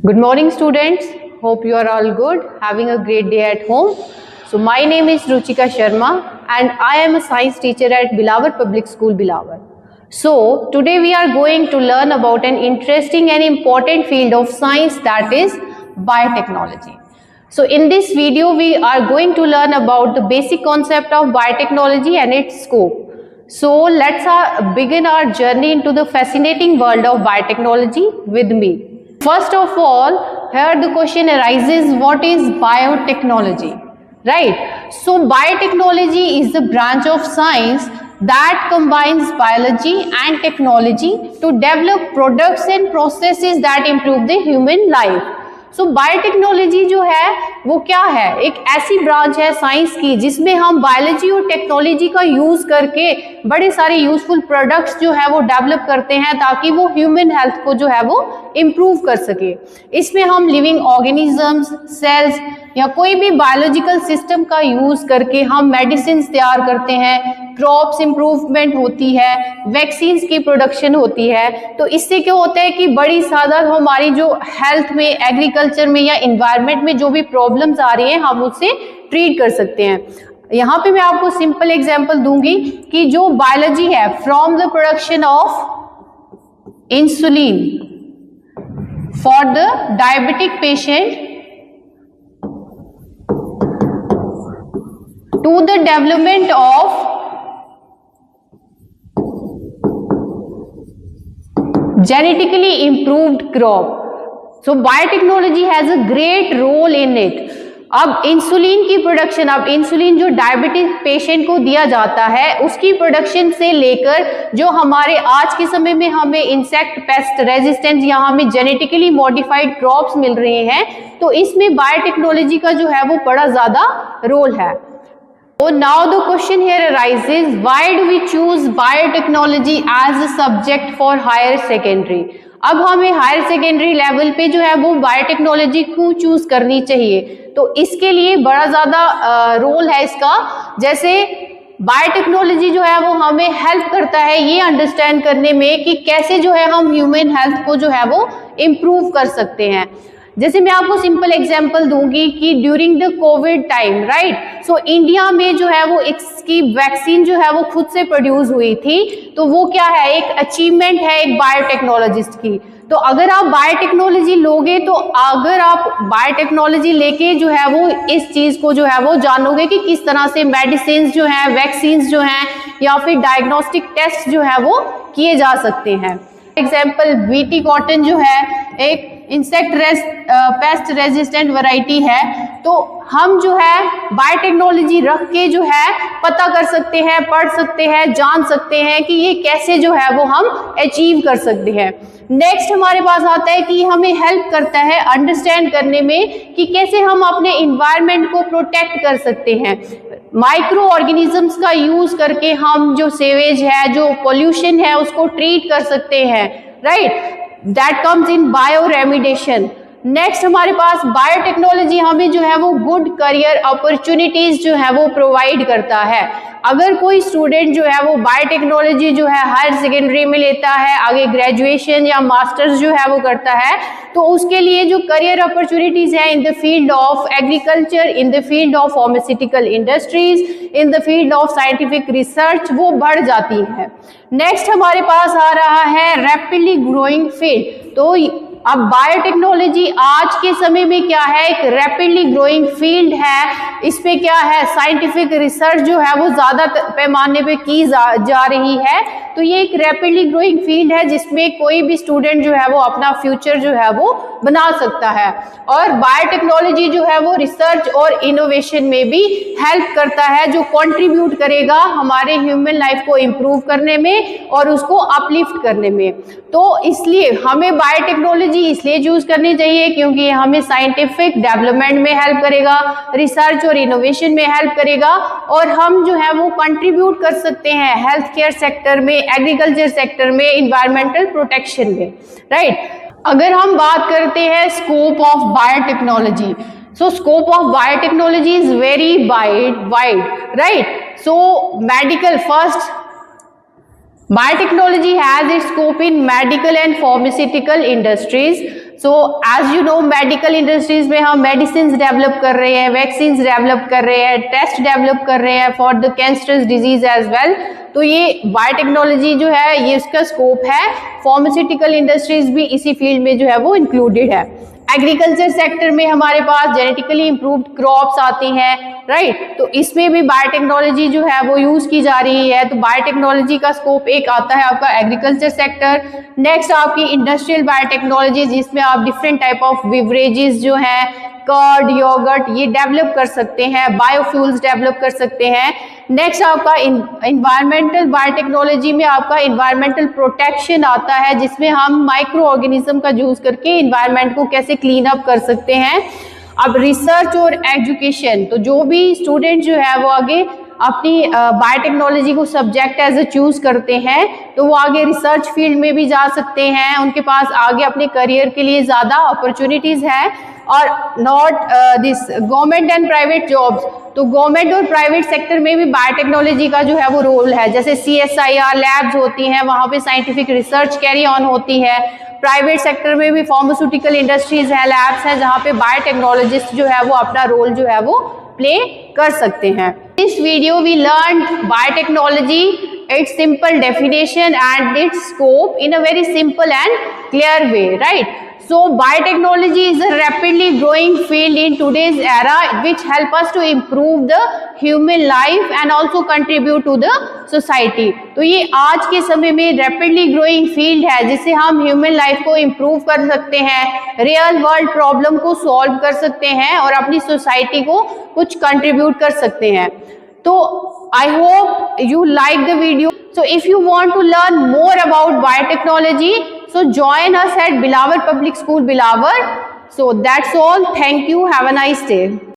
Good morning, students. Hope you are all good, having a great day at home. So my name is Ruchika Sharma and I am a science teacher at Bilawar Public School, Bilawar. So today we are going to learn about an interesting and important field of science, that is biotechnology. So in this video we are going to learn about the basic concept of biotechnology and its scope. So let's begin our journey into the fascinating world of biotechnology with me. First of all, here the question arises, what is biotechnology? Right? So biotechnology is the branch of science that combines biology and technology to develop products and processes that improve the human life. So biotechnology जो है वो क्या है, एक ऐसी branch है science की जिसमें हम बायोलॉजी और टेक्नोलॉजी का यूज करके बड़े सारे यूजफुल प्रोडक्ट्स जो है वो डेवलप करते हैं ताकि वो ह्यूमन हेल्थ को जो है वो इम्प्रूव कर सके। इसमें हम लिविंग ऑर्गेनिजम्स, सेल्स या कोई भी बायोलॉजिकल सिस्टम का यूज करके हम मेडिसिन तैयार करते हैं, क्रॉप्स इंप्रूवमेंट होती है, वैक्सीन्स की प्रोडक्शन होती है। तो इससे क्या होता है कि बड़ी ज्यादा हमारी जो हेल्थ में, एग्रीकल्चर में या इन्वायरमेंट में जो भी प्रॉब्लम्स आ रही हैं हम उससे ट्रीट कर सकते हैं। यहाँ पे मैं आपको सिंपल एग्जांपल दूंगी कि जो बायोलॉजी है, from the production of insulin for the diabetic patient to the development of genetically improved crop. So biotechnology has a great role in it. अब इंसुलिन की प्रोडक्शन, अब इंसुलिन जो डायबिटिक पेशेंट को दिया जाता है उसकी प्रोडक्शन से लेकर जो हमारे आज के समय में हमें इंसेक्ट पेस्ट रेजिस्टेंस या हमें जेनेटिकली मॉडिफाइड क्रॉप्स मिल रहे हैं, तो इसमें बायोटेक्नोलॉजी का जो है वो बड़ा ज्यादा रोल है। So now the question here arises, why do we choose biotechnology as a subject for higher secondary? अब हमें हायर सेकेंडरी लेवल पे जो है वो बायोटेक्नोलॉजी क्यों चूज करनी चाहिए? तो इसके लिए बड़ा ज्यादा रोल है इसका। जैसे बायोटेक्नोलॉजी जो है वो हमें हेल्प करता है ये अंडरस्टैंड करने में कि कैसे जो है हम ह्यूमन हेल्थ को जो है वो इम्प्रूव कर सकते हैं। जैसे मैं आपको सिंपल एग्जांपल दूंगी कि during the Covid time, right, so India में जो है वो इसकी वैक्सीन जो है वो खुद से प्रोड्यूस हुई थी। तो वो क्या है, एक अचीवमेंट है एक बायोटेक्नोलॉजिस्ट की। तो अगर आप बायोटेक्नोलॉजी लोगे, तो अगर आप बायोटेक्नोलॉजी लेके जो है वो इस चीज को जो है वो जानोगे कि किस तरह से मेडिसिन जो है, वैक्सीन जो हैं या फिर डायग्नोस्टिक टेस्ट जो है वो किए जा सकते हैं। एग्जाम्पल, बीटी कॉटन जो है एक इंसेक्ट पेस्ट रेजिस्टेंट वैरायटी है। तो हम जो है बायोटेक्नोलॉजी रख के जो है पता कर सकते हैं, पढ़ सकते हैं, जान सकते हैं कि ये कैसे जो है वो हम अचीव कर सकते हैं। नेक्स्ट हमारे पास आता है कि हमें हेल्प करता है अंडरस्टैंड करने में कि कैसे हम अपने इन्वायरमेंट को प्रोटेक्ट कर सकते हैं। माइक्रो ऑर्गेनिजम्स का यूज करके हम जो सेवेज है, जो पोल्यूशन है, उसको ट्रीट कर सकते हैं, right, that comes in bio remediation. Next हमारे पास बायोटेक्नोलॉजी हमें जो है वो गुड करियर अपॉर्चुनिटीज जो है वो प्रोवाइड करता है। अगर कोई स्टूडेंट जो है वो बायोटेक्नोलॉजी जो है हायर सेकेंडरी में लेता है, आगे ग्रेजुएशन या मास्टर्स जो है वो करता है, तो उसके लिए जो करियर अपॉर्चुनिटीज है in the field of agriculture, in the field of pharmaceutical industries, in the field of scientific research वो बढ़ जाती है। नेक्स्ट हमारे पास आ रहा है रैपिडली ग्रोइंग फील्ड। तो अब बायोटेक्नोलॉजी आज के समय में क्या है, एक रैपिडली ग्रोइंग फील्ड है। इस पे क्या है, साइंटिफिक रिसर्च जो है वो ज्यादा पैमाने पे की जा रही है। तो ये एक रैपिडली ग्रोइंग फील्ड है जिसमें कोई भी स्टूडेंट जो है वो अपना फ्यूचर जो है वो बना सकता है। और बायोटेक्नोलॉजी जो है वो रिसर्च और इनोवेशन में भी हेल्प करता है, जो कंट्रीब्यूट करेगा हमारे ह्यूमन लाइफ को इम्प्रूव करने में और उसको अपलिफ्ट करने में। तो इसलिए हमें बायोटेक्नोलॉजी इसलिए चूज करनी चाहिए क्योंकि ये हमें साइंटिफिक डेवलपमेंट में हेल्प करेगा, रिसर्च और इनोवेशन में हेल्प करेगा, और हम जो है वो कंट्रीब्यूट कर सकते हैं हेल्थ केयर सेक्टर में, एग्रीकल्चर सेक्टर में, इन्वायरमेंटल प्रोटेक्शन में, राइट। अगर हम बात करते हैं scope of biotechnology, so scope of biotechnology is very wide, right. So medical first, biotechnology has its scope in medical and pharmaceutical industries. So as you know medical industries में हम medicine develop कर रहे हैं, vaccine develop कर रहे हैं, test develop कर रहे हैं for the cancerous disease as well. तो ये बायोटेक्नोलॉजी जो है ये इसका स्कोप है। फार्मास्यूटिकल इंडस्ट्रीज भी इसी फील्ड में जो है वो इंक्लूडेड है। एग्रीकल्चर सेक्टर में हमारे पास जेनेटिकली इम्प्रूव्ड क्रॉप्स आती हैं, राइट, तो इसमें भी बायोटेक्नोलॉजी जो है वो यूज की जा रही है। तो बायोटेक्नोलॉजी का स्कोप एक आता है आपका एग्रीकल्चर सेक्टर। नेक्स्ट आपकी इंडस्ट्रियल बायोटेक्नोलॉजी, जिसमें आप डिफरेंट टाइप ऑफ बिवरेजेस जो है, कर्ड, योगर्ट, ये डेवलप कर सकते हैं, बायोफ्यूल्स डेवलप कर सकते हैं। नेक्स्ट आपका इन्वायरमेंटल बायोटेक्नोलॉजी में आपका इन्वायरमेंटल प्रोटेक्शन आता है, जिसमें हम माइक्रो ऑर्गेनिज्म का यूज करके इन्वायरमेंट को कैसे क्लीन अप कर सकते हैं। अब रिसर्च और एजुकेशन, तो जो भी स्टूडेंट जो है वो आगे अपनी बायोटेक्नोलॉजी को सब्जेक्ट एज ए चूज करते हैं तो वो आगे रिसर्च फील्ड में भी जा सकते हैं, उनके पास आगे अपने करियर के लिए ज़्यादा अपॉर्चुनिटीज़ हैं। और not this government and private jobs, तो गवर्नमेंट और प्राइवेट सेक्टर में भी बायोटेक्नोलॉजी का जो है वो रोल है। जैसे CSIR लैब्स होती हैं, वहाँ पे साइंटिफिक रिसर्च कैरी ऑन होती है। प्राइवेट सेक्टर में भी फार्मास्यूटिकल इंडस्ट्रीज है, लैब्स हैं, जहाँ पे बायोटेक्नोलॉजिस्ट जो है वो अपना रोल जो है वो प्ले कर सकते हैं। इस video we learn biotechnology, its simple definition and its scope in a very simple and clear way, right? So biotechnology is a rapidly growing field in today's era which help us to improve the human life and also contribute to the society। तो ये आज के समय में rapidly growing field है जिससे हम human life को improve कर सकते हैं, real world problem को solve कर सकते हैं और अपनी society को कुछ contribute कर सकते हैं। तो I hope you like the video. So if you want to learn more about biotechnology, so join us at Bilawar Public School, Bilawar. So that's all. Thank you. Have a nice day.